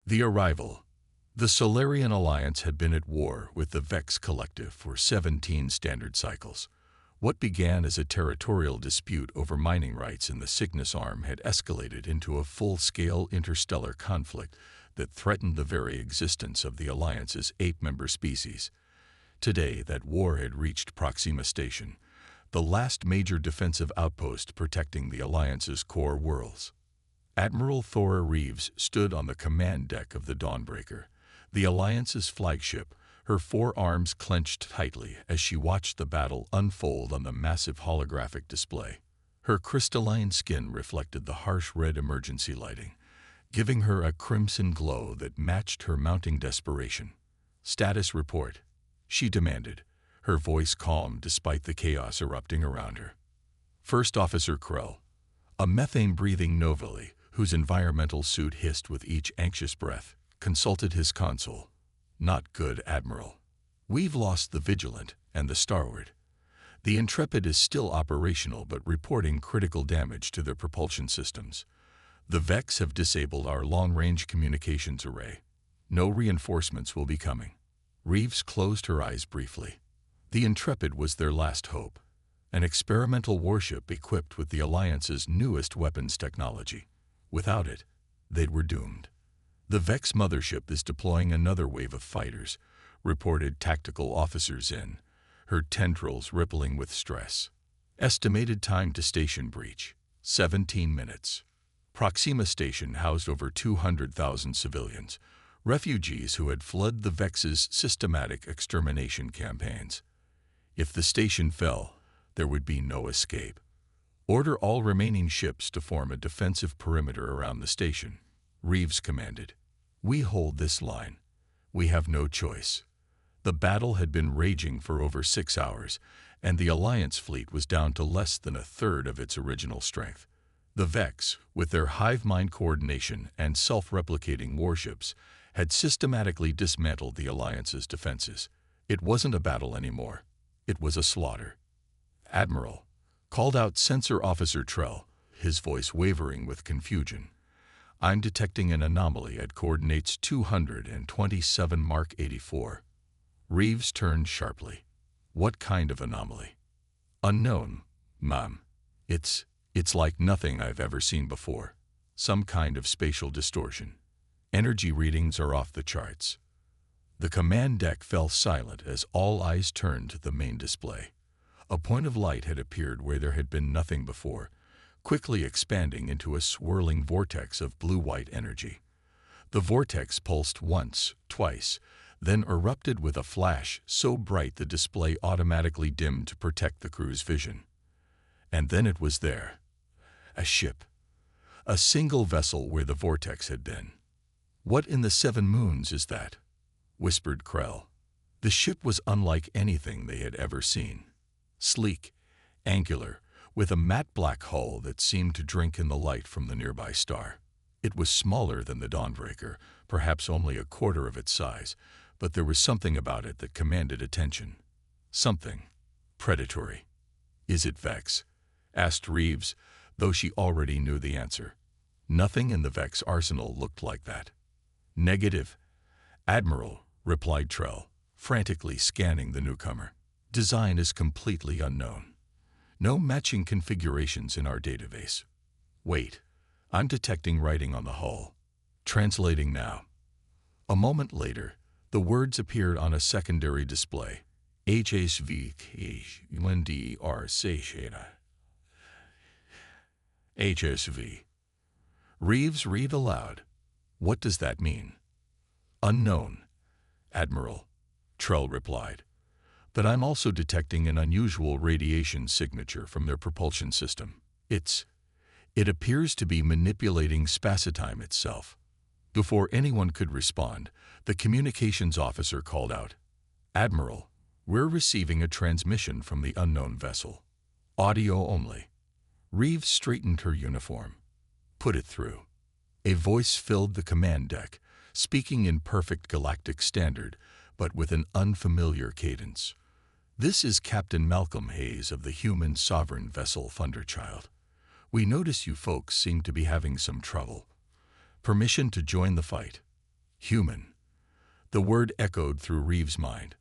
The arrival. The Solarian Alliance had been at war with the Vex Collective for 17 standard cycles. What began as a territorial dispute over mining rights in the Cygnus Arm had escalated into a full-scale interstellar conflict that threatened the very existence of the Alliance's 8-member species. Today, that war had reached Proxima Station, the last major defensive outpost protecting the Alliance's core worlds. Admiral Thora Reeves stood on the command deck of the Dawnbreaker, the Alliance's flagship, her forearms clenched tightly as she watched the battle unfold on the massive holographic display. Her crystalline skin reflected the harsh red emergency lighting, giving her a crimson glow that matched her mounting desperation. "Status report," she demanded, her voice calm despite the chaos erupting around her. First Officer Krell, a methane-breathing Novali, whose environmental suit hissed with each anxious breath, consulted his console. "Not good, Admiral. We've lost the Vigilant and the Starward. The Intrepid is still operational but reporting critical damage to their propulsion systems. The Vex have disabled our long-range communications array. No reinforcements will be coming." Reeves closed her eyes briefly. The Intrepid was their last hope, an experimental warship equipped with the Alliance's newest weapons technology. Without it, they were doomed. "The Vex mothership is deploying another wave of fighters," reported Tactical Officer Zinn, her tendrils rippling with stress. Estimated time to station breach, 17 minutes. Proxima Station housed over 200,000 civilians, refugees who had fled the Vex's systematic extermination campaigns. If the station fell, there would be no escape. "Order all remaining ships to form a defensive perimeter around the station," Reeves commanded. "We hold this line. We have no choice." The battle had been raging for over 6 hours, and the Alliance fleet was down to less than a third of its original strength. The Vex, with their hive mind coordination and self-replicating warships, had systematically dismantled the Alliance's defenses. It wasn't a battle anymore. It was a slaughter. "Admiral," called out Sensor Officer Trell, his voice wavering with confusion. "I'm detecting an anomaly at coordinates 227 Mark 84. Reeves turned sharply. "What kind of anomaly?" "Unknown, Ma'am. It's like nothing I've ever seen before. Some kind of spatial distortion. Energy readings are off the charts." The command deck fell silent as all eyes turned to the main display. A point of light had appeared where there had been nothing before, quickly expanding into a swirling vortex of blue-white energy. The vortex pulsed once, twice, then erupted with a flash so bright the display automatically dimmed to protect the crew's vision. And then it was there. A ship. A single vessel where the vortex had been. "What in the 7 moons is that?" whispered Krell. The ship was unlike anything they had ever seen. Sleek, angular, with a matte black hull that seemed to drink in the light from the nearby star. It was smaller than the Dawnbreaker, perhaps only a quarter of its size, but there was something about it that commanded attention. Something predatory. "Is it Vex?" asked Reeves, though she already knew the answer. Nothing in the Vex arsenal looked like that. "Negative, Admiral," replied Trell, frantically scanning the newcomer. "Design is completely unknown. No matching configurations in our database. Wait, I'm detecting writing on the hull. Translating now." A moment later, the words appeared on a secondary display. HSV HSV. Reeves read aloud. "What does that mean?" "Unknown, Admiral," Trell replied. "But I'm also detecting an unusual radiation signature from their propulsion system. It appears to be manipulating spacetime itself." Before anyone could respond, the communications officer called out, "Admiral, we're receiving a transmission from the unknown vessel. Audio only." Reeves straightened her uniform. "Put it through." A voice filled the command deck, speaking in perfect galactic standard, but with an unfamiliar cadence. "This is Captain Malcolm Hayes of the human sovereign vessel Thunderchild. We notice you folks seem to be having some trouble. Permission to join the fight." Human. The word echoed through Reeves' mind.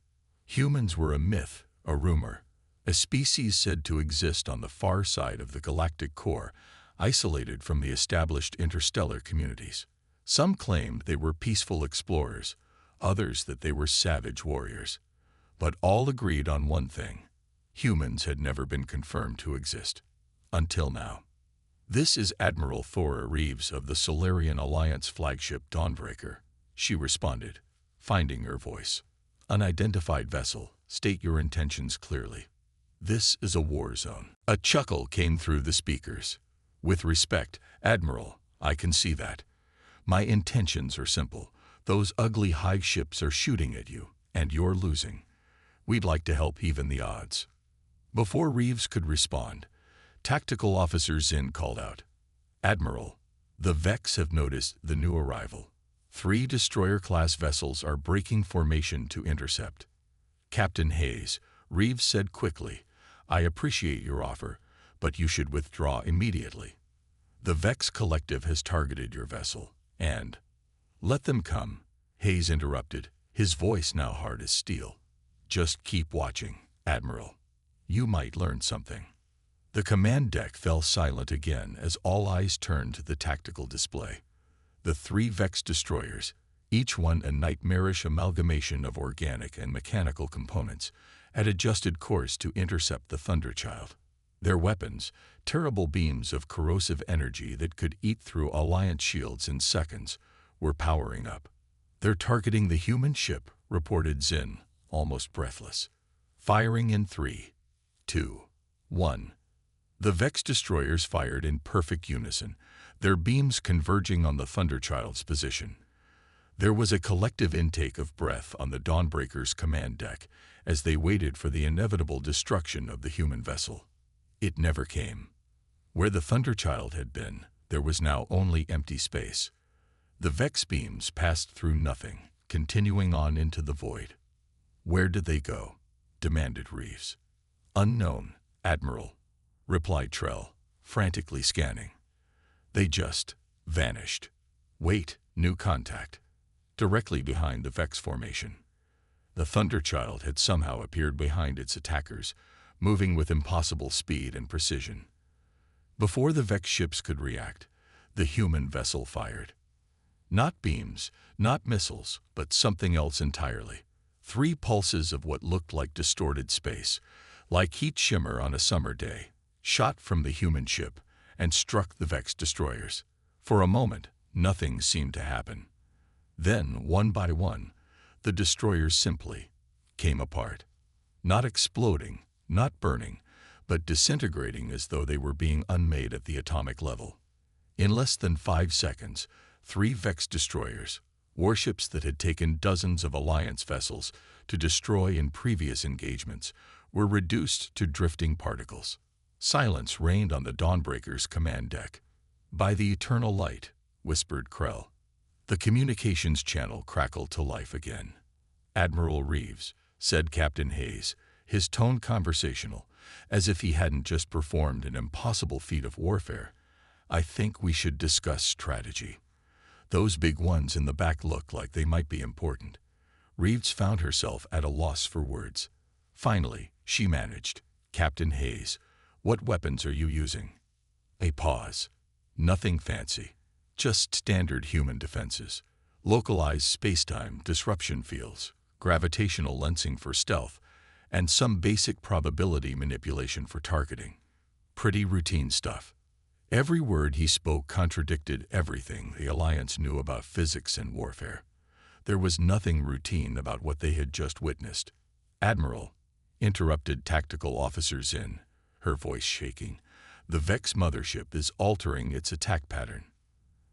Humans were a myth, a rumor, a species said to exist on the far side of the galactic core, isolated from the established interstellar communities. Some claimed they were peaceful explorers, others that they were savage warriors. But all agreed on one thing: humans had never been confirmed to exist. Until now. "This is Admiral Thora Reeves of the Solarian Alliance flagship Dawnbreaker," she responded, finding her voice. "Unidentified vessel, state your intentions clearly. This is a war zone." A chuckle came through the speakers. "With respect, Admiral, I can see that. My intentions are simple. Those ugly hive ships are shooting at you, and you're losing. We'd like to help even the odds." Before Reeves could respond, Tactical Officer Zinn called out, "Admiral, the Vex have noticed the new arrival. 3 destroyer-class vessels are breaking formation to intercept." "Captain Hayes," Reeves said quickly, "I appreciate your offer, but you should withdraw immediately. The Vex Collective has targeted your vessel, and—" "Let them come," Hayes interrupted, his voice now hard as steel. "Just keep watching, Admiral. You might learn something." The command deck fell silent again as all eyes turned to the tactical display. The 3 Vex destroyers, each one a nightmarish amalgamation of organic and mechanical components, had adjusted course to intercept the Thunderchild. Their weapons, terrible beams of corrosive energy that could eat through Alliance shields in seconds, were powering up. "They're targeting the human ship," reported Zinn, almost breathless. "Firing in 3, 2, 1. The Vex destroyers fired in perfect unison, their beams converging on the Thunderchild's position. There was a collective intake of breath on the Dawnbreaker's command deck as they waited for the inevitable destruction of the human vessel. It never came. Where the Thunderchild had been, there was now only empty space. The Vex beams passed through nothing, continuing on into the void. "Where did they go?" demanded Reeves. "Unknown, Admiral," replied Trell, frantically scanning. "They just vanished. Wait, new contact. Directly behind the Vex formation." The Thunderchild had somehow appeared behind its attackers, moving with impossible speed and precision. Before the Vex ships could react, the human vessel fired. Not beams, not missiles, but something else entirely. 3 pulses of what looked like distorted space, like heat shimmer on a summer day, shot from the human ship and struck the Vex destroyers. For a moment, nothing seemed to happen. Then, one by one, the destroyers simply came apart. Not exploding, not burning, but disintegrating as though they were being unmade at the atomic level. In less than 5 seconds, 3 Vex destroyers, warships that had taken dozens of Alliance vessels to destroy in previous engagements, were reduced to drifting particles. Silence reigned on the Dawnbreaker's command deck. "By the eternal light," whispered Krell. The communications channel crackled to life again. "Admiral Reeves," said Captain Hayes, his tone conversational, as if he hadn't just performed an impossible feat of warfare, "I think we should discuss strategy. Those big ones in the back look like they might be important." Reeves found herself at a loss for words. Finally, she managed. "Captain Hayes, what weapons are you using?" A pause. "Nothing fancy. Just standard human defenses. Localized space-time disruption fields, gravitational lensing for stealth, and some basic probability manipulation for targeting. Pretty routine stuff." Every word he spoke contradicted everything the Alliance knew about physics and warfare. There was nothing routine about what they had just witnessed. "Admiral," interrupted Tactical Officer Zinn, her voice shaking, "the Vex mothership is altering its attack pattern.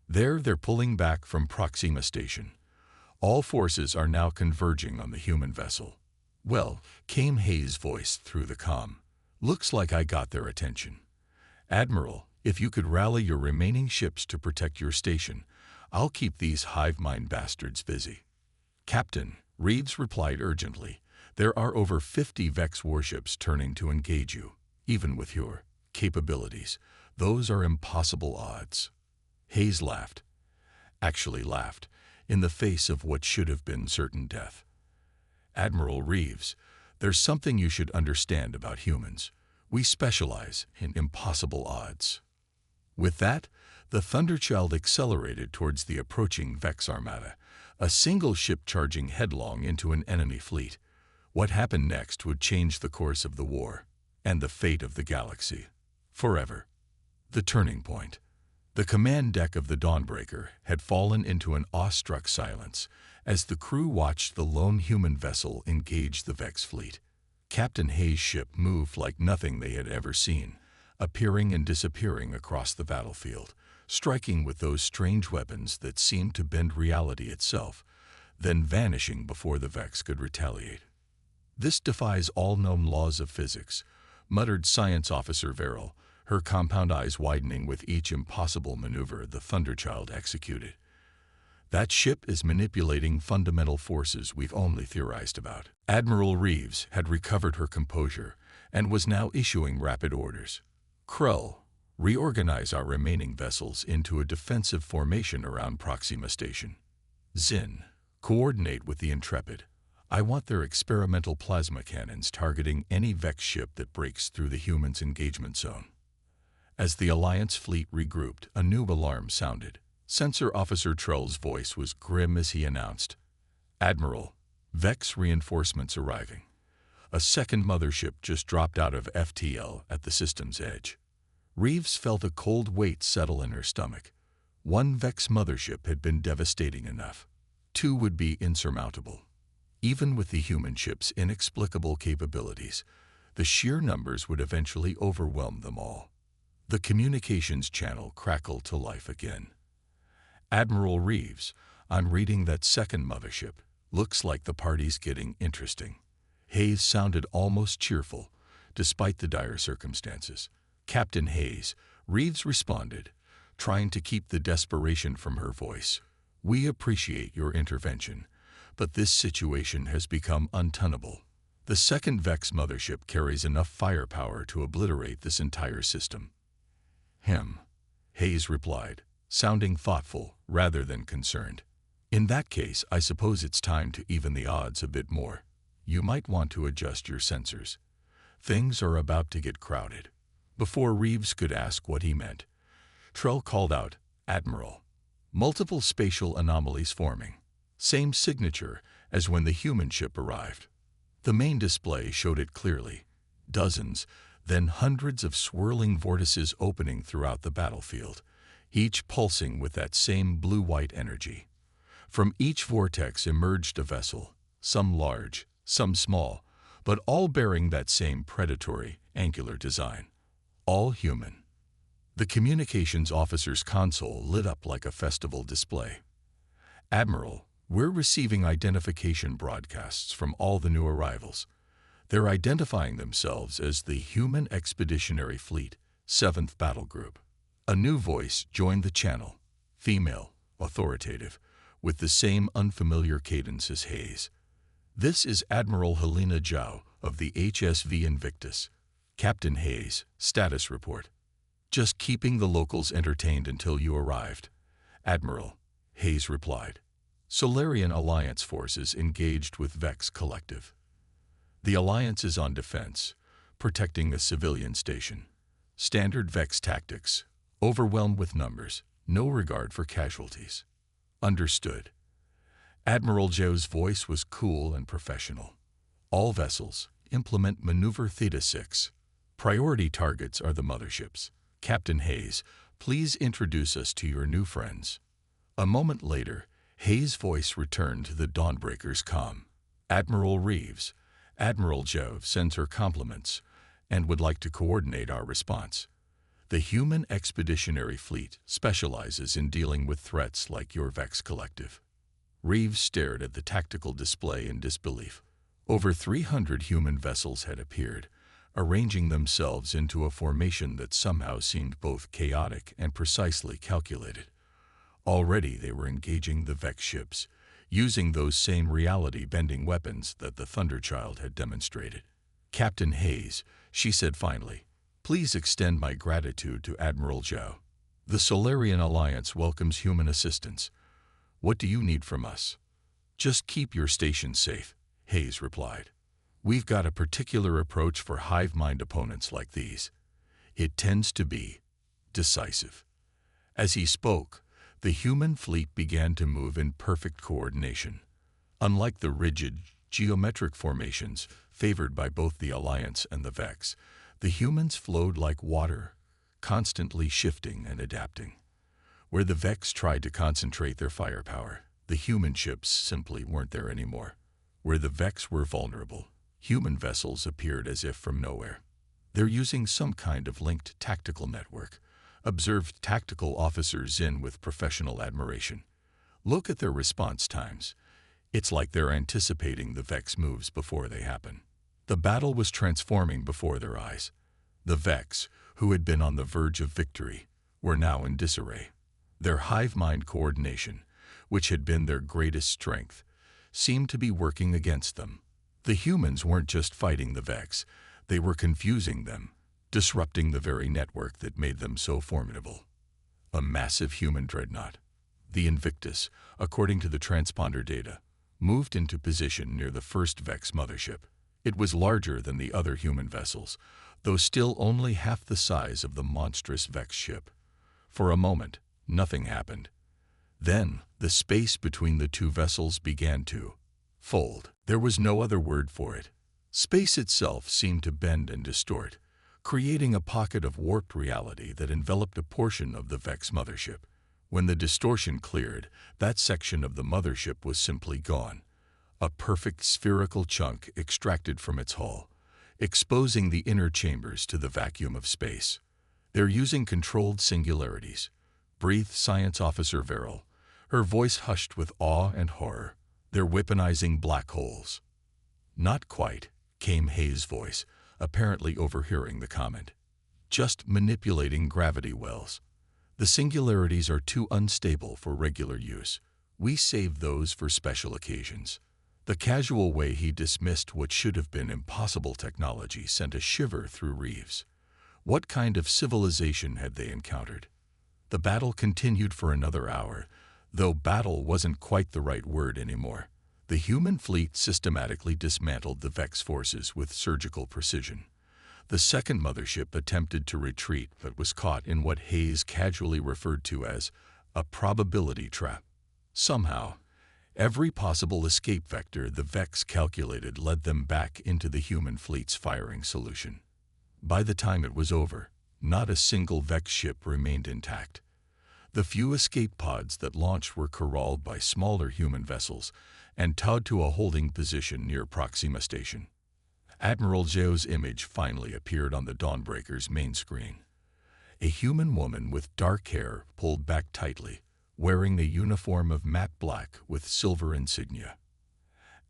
They're pulling back from Proxima Station. All forces are now converging on the human vessel." "Well," came Hayes' voice through the comm, "looks like I got their attention. Admiral, if you could rally your remaining ships to protect your station, I'll keep these hive mind bastards busy." "Captain," Reeves replied urgently, "there are over 50 Vex warships turning to engage you. Even with your capabilities, those are impossible odds." Hayes laughed. Actually laughed. in the face of what should have been certain death. "Admiral Reeves, there's something you should understand about humans. We specialize in impossible odds." With that, the Thunderchild accelerated towards the approaching Vex armada, a single ship charging headlong into an enemy fleet. What happened next would change the course of the war, and the fate of the galaxy. Forever. The turning point. The command deck of the Dawnbreaker had fallen into an awestruck silence as the crew watched the lone human vessel engage the Vex fleet. Captain Hayes' ship moved like nothing they had ever seen, appearing and disappearing across the battlefield, striking with those strange weapons that seemed to bend reality itself, then vanishing before the Vex could retaliate. "This defies all known laws of physics," muttered Science Officer Verrill, her compound eyes widening with each impossible maneuver the Thunderchild executed. "That ship is manipulating fundamental forces we've only theorized about." Admiral Reeves had recovered her composure and was now issuing rapid orders. "Krull, reorganize our remaining vessels into a defensive formation around Proxima Station. Zinn, coordinate with the Intrepid. I want their experimental plasma cannons targeting any Vex ship that breaks through the humans' engagement zone." As the Alliance fleet regrouped, a new alarm sounded. Sensor Officer Trull's voice was grim as he announced, "Admiral, Vex reinforcements arriving. A second mothership just dropped out of FTL at the system's edge." Reeves felt a cold weight settle in her stomach. One Vex mothership had been devastating enough. Two would be insurmountable. Even with the human ship's inexplicable capabilities, the sheer numbers would eventually overwhelm them all. The communications channel crackled to life again. "Admiral Reeves, I'm reading that second mothership. Looks like the party's getting interesting." Hayes sounded almost cheerful, despite the dire circumstances. "Captain Hayes," Reeves responded, trying to keep the desperation from her voice. "We appreciate your intervention, but this situation has become untenable. The second Vex mothership carries enough firepower to obliterate this entire system." Hayes replied, sounding thoughtful rather than concerned. "In that case, I suppose it's time to even the odds a bit more. You might want to adjust your sensors. Things are about to get crowded." Before Reeves could ask what he meant, Trull called out, "Admiral, multiple spatial anomalies forming. Same signature as when the human ship arrived." The main display showed it clearly. Dozens, then hundreds of swirling vortices opening throughout the battlefield, each pulsing with that same blue-white energy. From each vortex emerged a vessel, some large, some small, but all bearing that same predatory, angular design. All human. The communications officer's console lit up like a festival display. "Admiral, we're receiving identification broadcasts from all the new arrivals. They're identifying themselves as the Human Expeditionary Fleet, 7th Battle Group." A new voice joined the channel, female, authoritative, with the same unfamiliar cadence as Hayes. "This is Admiral Helena Zhao of the HSV Invictus. Captain Hayes, status report." "Just keeping the locals entertained until you arrived, Admiral," Hayes replied. "Solarian Alliance forces engaged with Vex Collective. The Alliance is on defense, protecting a civilian station. Standard Vex tactics, overwhelmed with numbers, no regard for casualties." "Understood." Admiral Zhao's voice was cool and professional. "All vessels, implement Maneuver Theta 6. Priority targets are the motherships. Captain Hayes, please introduce us to your new friends." A moment later, Hayes' voice returned to the Dawnbreaker's comm. "Admiral Reeves, Admiral Zhao sends her compliments and would like to coordinate our response. The Human Expeditionary Fleet specializes in dealing with threats like your Vex Collective." Reeves stared at the tactical display in disbelief. Over 300 human vessels had appeared, arranging themselves into a formation that somehow seemed both chaotic and precisely calculated. Already they were engaging the Vex ships, using those same reality-bending weapons that the Thunderchild had demonstrated. "Captain Hayes," she said finally, "please extend my gratitude to Admiral Zhao. The Solarian Alliance welcomes human assistance. What do you need from us? Just keep your station safe, Hayes replied. We've got a particular approach for hive mind opponents like these. It tends to be decisive. As he spoke, the human fleet began to move in perfect coordination. Unlike the rigid, geometric formations favored by both the Alliance and the Vex, the humans flowed like water, constantly shifting and adapting. Where the Vex tried to concentrate their firepower, the human ships simply weren't there anymore. Where the Vex were vulnerable, human vessels appeared as if from nowhere. They're using some kind of linked tactical network, observed Tactical Officer Zinn with professional admiration. Look at their response times. It's like they're anticipating the Vex moves before they happen. The battle was transforming before their eyes. The Vex, who had been on the verge of victory, were now in disarray. Their hive-mind coordination, which had been their greatest strength, seemed to be working against them. The humans weren't just fighting the Vex, they were confusing them, disrupting the very network that made them so formidable. A massive human dreadnought, the Invictus, according to the transponder data, moved into position near the first Vex mothership. It was larger than the other human vessels, though still only half the size of the monstrous Vex ship. For a moment, nothing happened. Then, the space between the two vessels began to fold. There was no other word for it. Space itself seemed to bend and distort, creating a pocket of warped reality that enveloped a portion of the Vex mothership. When the distortion cleared, that section of the mothership was simply gone. A perfect spherical chunk extracted from its hull, exposing the inner chambers to the vacuum of space. They're using controlled singularities, breathed Science Officer Verrill, her voice hushed with awe and horror. They're weaponizing black holes. Not quite, came Hayes' voice, apparently overhearing the comment. Just manipulating gravity wells. The singularities are too unstable for regular use. We save those for special occasions. The casual way he dismissed what should have been impossible technology sent a shiver through Reeves. What kind of civilization had they encountered? The battle continued for another hour, though battle wasn't quite the right word anymore. The human fleet systematically dismantled the Vex forces with surgical precision. The second mothership attempted to retreat but was caught in what Hayes casually referred to as a probability trap. Somehow, every possible escape vector the Vex calculated led them back into the human fleet's firing solution. By the time it was over, not a single Vex ship remained intact. The few escape pods that launched were corralled by smaller human vessels and towed to a holding position near Proxima Station. Admiral Zhao's image finally appeared on the Dawnbreaker's main screen. A human woman with dark hair pulled back tightly, wearing a uniform of matte black with silver insignia.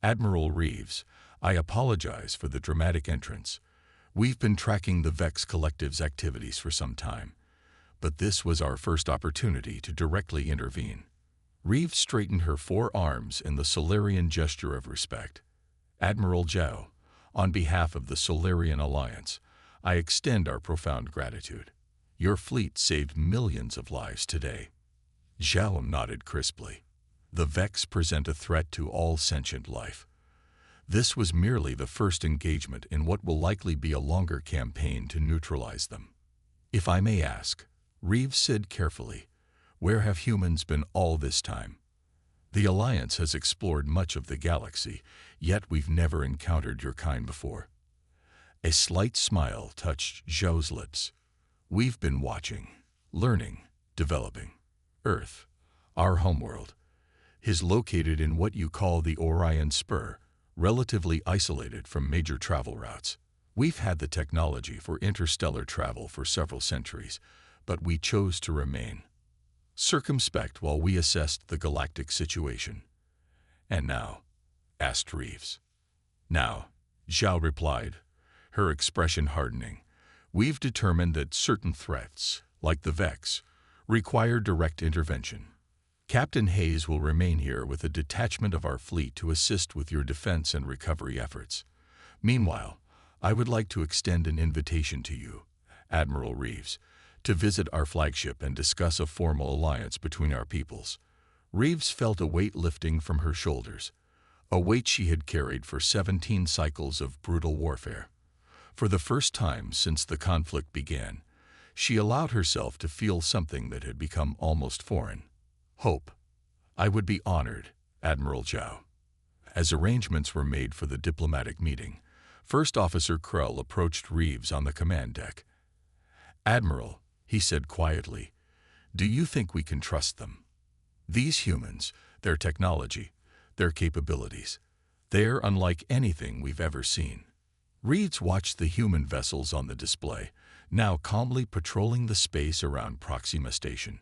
Admiral Reeves, I apologize for the dramatic entrance. We've been tracking the Vex Collective's activities for some time, but this was our first opportunity to directly intervene. Reeves straightened her forearms in the Solarian gesture of respect. Admiral Zhao, on behalf of the Solarian Alliance, I extend our profound gratitude. Your fleet saved millions of lives today. Zhao nodded crisply. The Vex present a threat to all sentient life. This was merely the first engagement in what will likely be a longer campaign to neutralize them. If I may ask, Reeves said carefully, where have humans been all this time? The Alliance has explored much of the galaxy, yet we've never encountered your kind before. A slight smile touched Zhao's lips. We've been watching, learning, developing. Earth, our homeworld, is located in what you call the Orion Spur, relatively isolated from major travel routes. We've had the technology for interstellar travel for several centuries, but we chose to remain circumspect while we assessed the galactic situation. And now? Asked Reeves. Now, Zhao replied, her expression hardening. We've determined that certain threats, like the Vex, require direct intervention. Captain Hayes will remain here with a detachment of our fleet to assist with your defense and recovery efforts. Meanwhile, I would like to extend an invitation to you, Admiral Reeves, to visit our flagship and discuss a formal alliance between our peoples. Reeves felt a weight lifting from her shoulders, a weight she had carried for 17 cycles of brutal warfare. For the first time since the conflict began, she allowed herself to feel something that had become almost foreign: hope. "I would be honored, Admiral Zhao." As arrangements were made for the diplomatic meeting, First Officer Krell approached Reeves on the command deck. "Admiral," he said quietly, "do you think we can trust them? These humans, their technology, their capabilities, they're unlike anything we've ever seen." Reeves watched the human vessels on the display, now calmly patrolling the space around Proxima Station,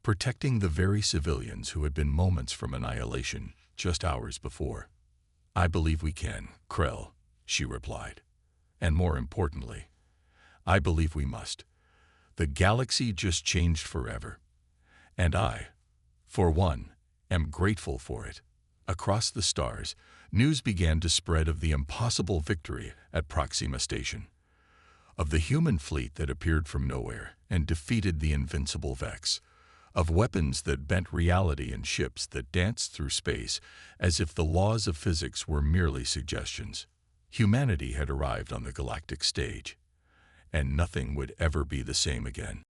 protecting the very civilians who had been moments from annihilation just hours before. "I believe we can, Krell," she replied. "And more importantly, I believe we must. The galaxy just changed forever. And I, for one, am grateful for it." Across the stars, news began to spread of the impossible victory at Proxima Station, of the human fleet that appeared from nowhere and defeated the invincible Vex, of weapons that bent reality and ships that danced through space as if the laws of physics were merely suggestions. Humanity had arrived on the galactic stage, and nothing would ever be the same again.